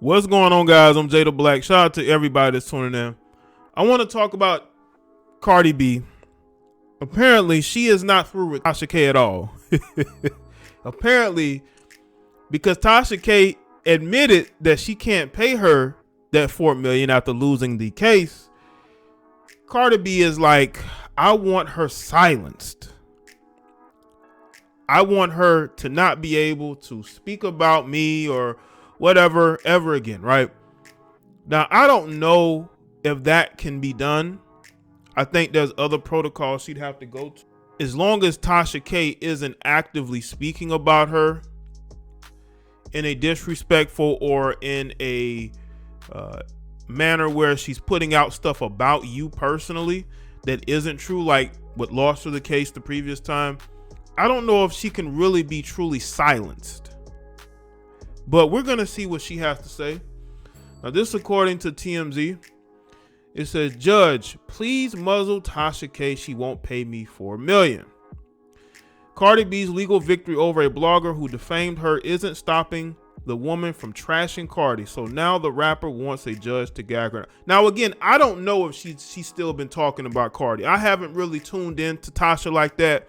What's going on, guys? I'm Jay the Black. Shout out to everybody that's tuning in. I want to talk about Cardi B. Apparently, she is not through with Tasha K at all. Apparently, because Tasha K admitted that she can't pay her that $4 million after losing the case, Cardi B is like, I want her silenced. I want her to not be able to speak about me or whatever ever again, right? Now, I don't know if that can be done. I think there's other protocols she'd have to go to. As long as Tasha K isn't actively speaking about her in a disrespectful or in a manner where she's putting out stuff about you personally that isn't true, like what lost her the case the previous time, I don't know if she can really be truly silenced. But we're going to see what she has to say. Now, this according to TMZ. It says, Judge, please muzzle Tasha K. She won't pay me $4 million. Cardi B's legal victory over a blogger who defamed her isn't stopping the woman from trashing Cardi. So now the rapper wants a judge to gag her. Now, again, I don't know if she's still been talking about Cardi. I haven't really tuned in to Tasha like that.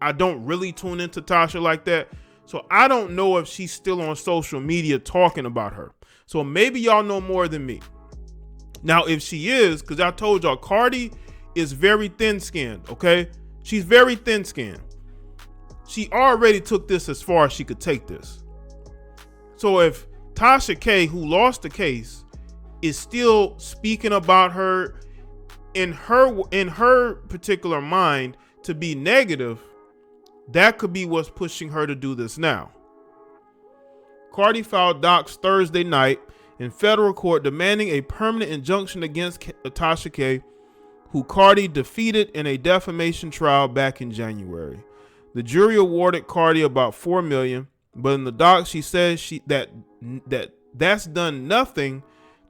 I don't really tune into Tasha like that. So I don't know if she's still on social media talking about her. So maybe y'all know more than me. Now, if she is, because I told y'all, Cardi is very thin-skinned, okay? She's very thin-skinned. She already took this as far as she could take this. So if Tasha K, who lost the case, is still speaking about her in her particular mind to be negative, that could be what's pushing her to do this now. Cardi filed docs Thursday night in federal court demanding a permanent injunction against Tasha K, who Cardi defeated in a defamation trial back in January. The jury awarded Cardi about $4 million, but in the docs she says that's done nothing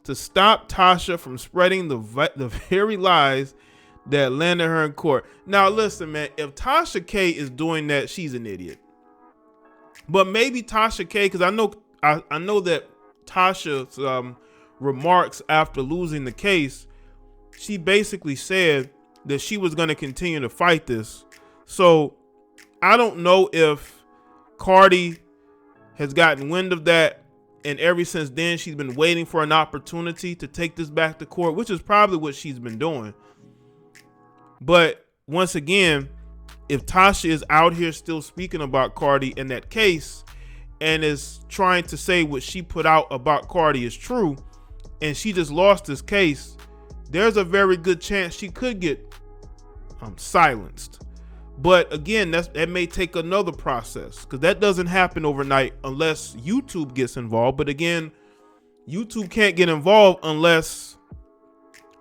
to stop Tasha from spreading the very lies that landed her in court. Now listen, man, if Tasha K is doing that, she's an idiot. But maybe Tasha K, because I know that Tasha's remarks after losing the case, she basically said that she was going to continue to fight this. So I don't know if Cardi has gotten wind of that, and ever since then she's been waiting for an opportunity to take this back to court, which is probably what she's been doing. But once again, if Tasha is out here still speaking about Cardi in that case and is trying to say what she put out about Cardi is true, and she just lost this case, there's a very good chance she could get silenced. But again, that may take another process, because that doesn't happen overnight unless YouTube gets involved. But again, YouTube can't get involved unless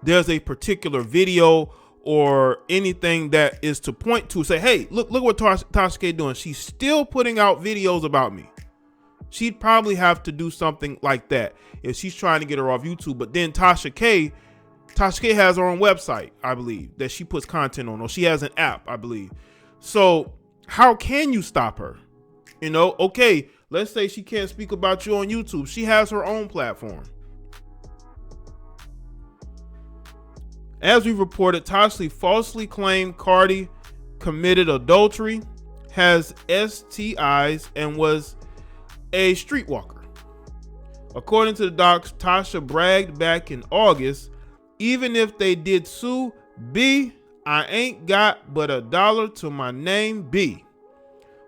there's a particular video or anything that is to point to say, hey, look what Tasha K doing. She's still putting out videos about me. She'd probably have to do something like that if she's trying to get her off YouTube. But then Tasha K has her own website, I believe, that she puts content on, or she has an app, I believe. So how can you stop her? You know, okay, let's say she can't speak about you on YouTube. She has her own platform. As we reported, Tasha falsely claimed Cardi committed adultery, has STIs, and was a streetwalker. According to the docs, Tasha bragged back in August, even if they did sue, B, I ain't got but $1 to my name, B.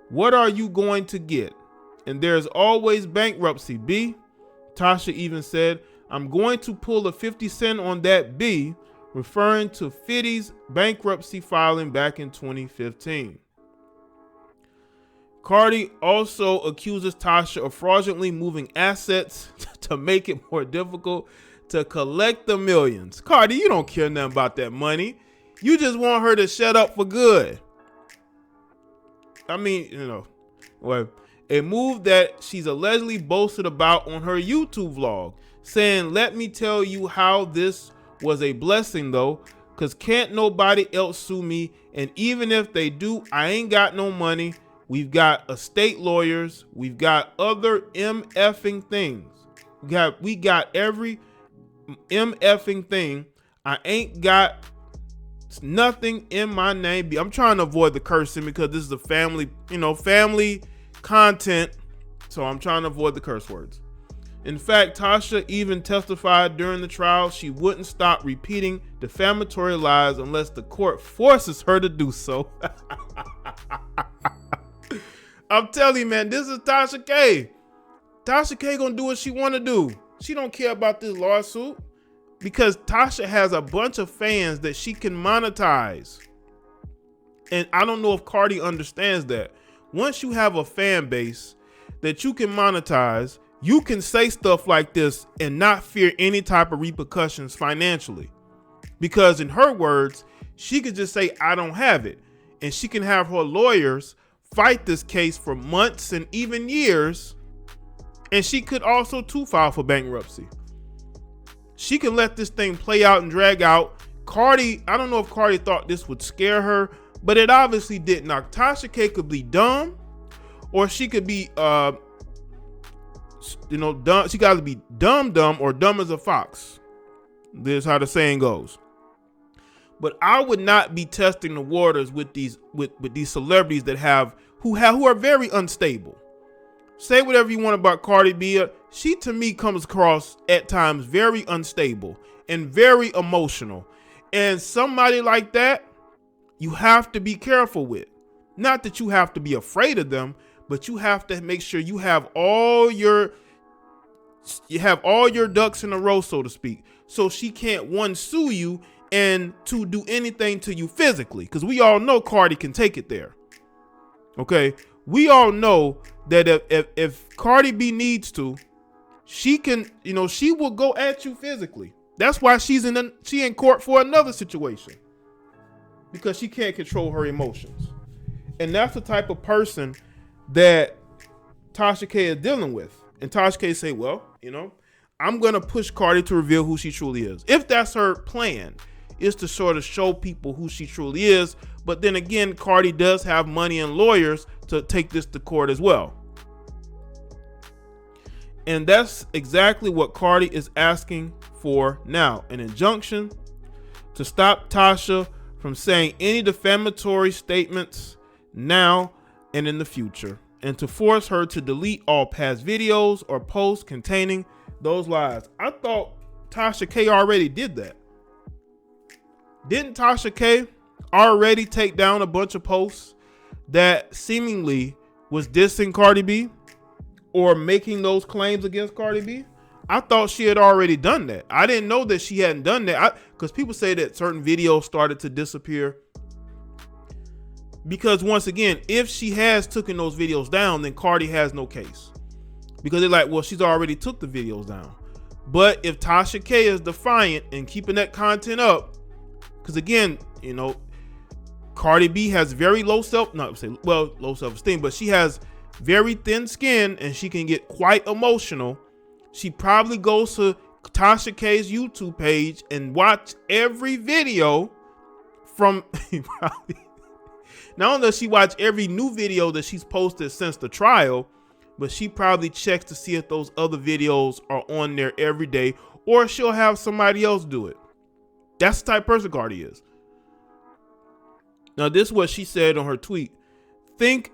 What are you going to get? And there's always bankruptcy, B. Tasha even said, I'm going to pull a 50 cent on that, B, referring to Fiddy's bankruptcy filing back in 2015. Cardi also accuses Tasha of fraudulently moving assets to make it more difficult to collect the millions. Cardi, you don't care nothing about that money. You just want her to shut up for good. I mean, you know, well, a move that she's allegedly boasted about on her YouTube vlog, saying, let me tell you how this was a blessing though, because can't nobody else sue me, and even if they do, I ain't got no money. We've got estate lawyers. We've got other MFing things. We got every MFing thing. I ain't got nothing in my name. I'm trying to avoid the cursing because this is a family, family content. So I'm trying to avoid the curse words. In fact, Tasha even testified during the trial she wouldn't stop repeating defamatory lies unless the court forces her to do so. I'm telling you, man, this is Tasha K. Tasha K gonna do what she wanna do. She don't care about this lawsuit because Tasha has a bunch of fans that she can monetize. And I don't know if Cardi understands that. Once you have a fan base that you can monetize, you can say stuff like this and not fear any type of repercussions financially. Because in her words, she could just say, I don't have it. And she can have her lawyers fight this case for months and even years. And she could also too file for bankruptcy. She can let this thing play out and drag out. Cardi, I don't know if Cardi thought this would scare her, but it obviously didn't. Now, Tasha K could be dumb, or she could be dumb. She got to be dumb or dumb as a fox. This is how the saying goes. But I would not be testing the waters with these celebrities who are very unstable. Say whatever you want about Cardi B. She to me comes across at times very unstable and very emotional. And somebody like that, you have to be careful with. Not that you have to be afraid of them, but you have to make sure you have all your ducks in a row, so to speak. So she can't sue you and to do anything to you physically. Because we all know Cardi can take it there. Okay. We all know that if Cardi B needs to, she can, she will go at you physically. That's why she in court for another situation. Because she can't control her emotions. And that's the type of person that Tasha K is dealing with. And Tasha K say, well, I'm going to push Cardi to reveal who she truly is. If that's her plan, is to sort of show people who she truly is. But then again, Cardi does have money and lawyers to take this to court as well. And that's exactly what Cardi is asking for now. An injunction to stop Tasha from saying any defamatory statements now and in the future, and to force her to delete all past videos or posts containing those lies. I thought Tasha K already did that. Didn't Tasha K already take down a bunch of posts that seemingly was dissing Cardi B or making those claims against Cardi B? I thought she had already done that. I didn't know that she hadn't done that, because people say that certain videos started to disappear. Because once again, if she has taken those videos down, then Cardi has no case. Because they're like, well, she's already took the videos down. But if Tasha K is defiant and keeping that content up, because again, Cardi B has very low self-esteem, but she has very thin skin and she can get quite emotional. She probably goes to Tasha K's YouTube page and watch every video from not only does she watch every new video that she's posted since the trial, but she probably checks to see if those other videos are on there every day, or she'll have somebody else do it. That's the type of person Cardi is. Now, this is what she said on her tweet. Think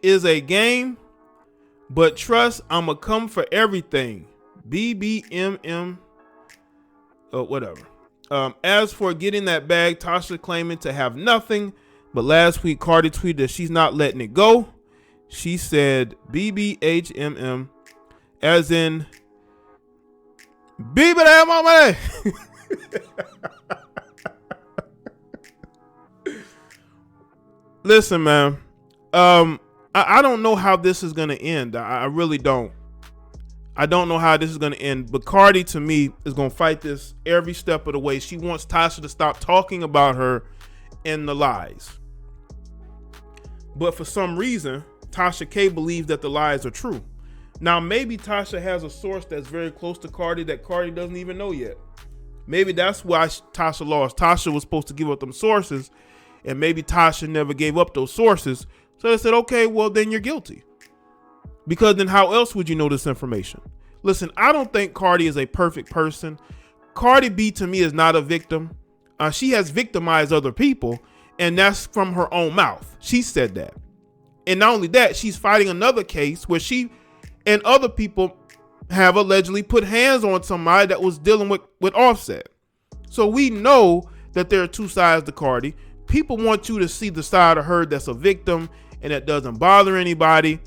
is a game, but trust I'ma come for everything. BBMM, whatever. As for getting that bag, Tasha claiming to have nothing, but last week Cardi tweeted that she's not letting it go. She said BBHMM, as in BB that my money. Listen, man. I don't know how this is gonna end. I really don't. I don't know how this is gonna end. But Cardi, to me, is gonna fight this every step of the way. She wants Tasha to stop talking about her and the lies. But for some reason, Tasha K believes that the lies are true. Now, maybe Tasha has a source that's very close to Cardi that Cardi doesn't even know yet. Maybe that's why Tasha lost. Tasha was supposed to give up them sources, and maybe Tasha never gave up those sources. So they said, okay, well, then you're guilty. Because then how else would you know this information? Listen, I don't think Cardi is a perfect person. Cardi B to me is not a victim. She has victimized other people, and that's from her own mouth. She said that. And not only that, she's fighting another case where she and other people have allegedly put hands on somebody that was dealing with Offset. So we know that there are two sides to Cardi. People want you to see the side of her that's a victim and that doesn't bother anybody,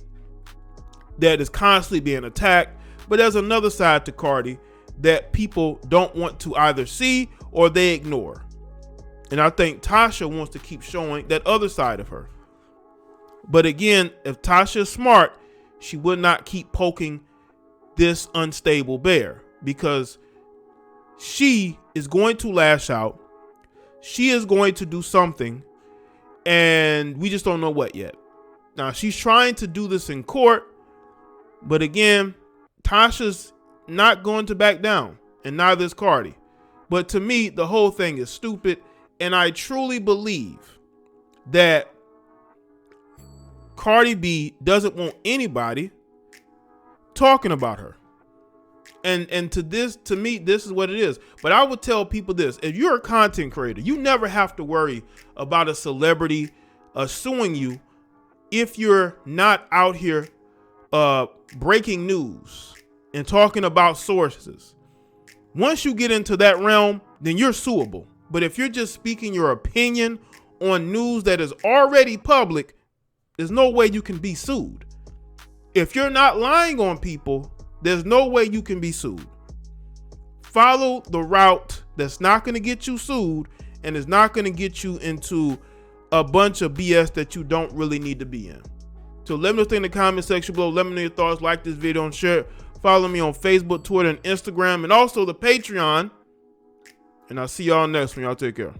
that is constantly being attacked. But there's another side to Cardi that people don't want to either see or they ignore. And I think Tasha wants to keep showing that other side of her. But again, if Tasha is smart, she would not keep poking this unstable bear, because she is going to lash out. She is going to do something, and we just don't know what yet. Now, she's trying to do this in court, but again, Tasha's not going to back down, and neither is Cardi. But to me, the whole thing is stupid, and I truly believe that Cardi B doesn't want anybody talking about her. And to me, this is what it is. But I would tell people this: if you're a content creator, you never have to worry about a celebrity suing you if you're not out here breaking news and talking about sources. Once you get into that realm, then you're suable. But if you're just speaking your opinion on news that is already public, there's no way you can be sued. If you're not lying on people, there's no way you can be sued. Follow the route that's not going to get you sued and is not going to get you into a bunch of BS that you don't really need to be in. So let me know in the comment section below. Let me know your thoughts. Like this video and share it. Follow me on Facebook, Twitter, and Instagram, and also the Patreon. And I'll see y'all next one. Y'all take care.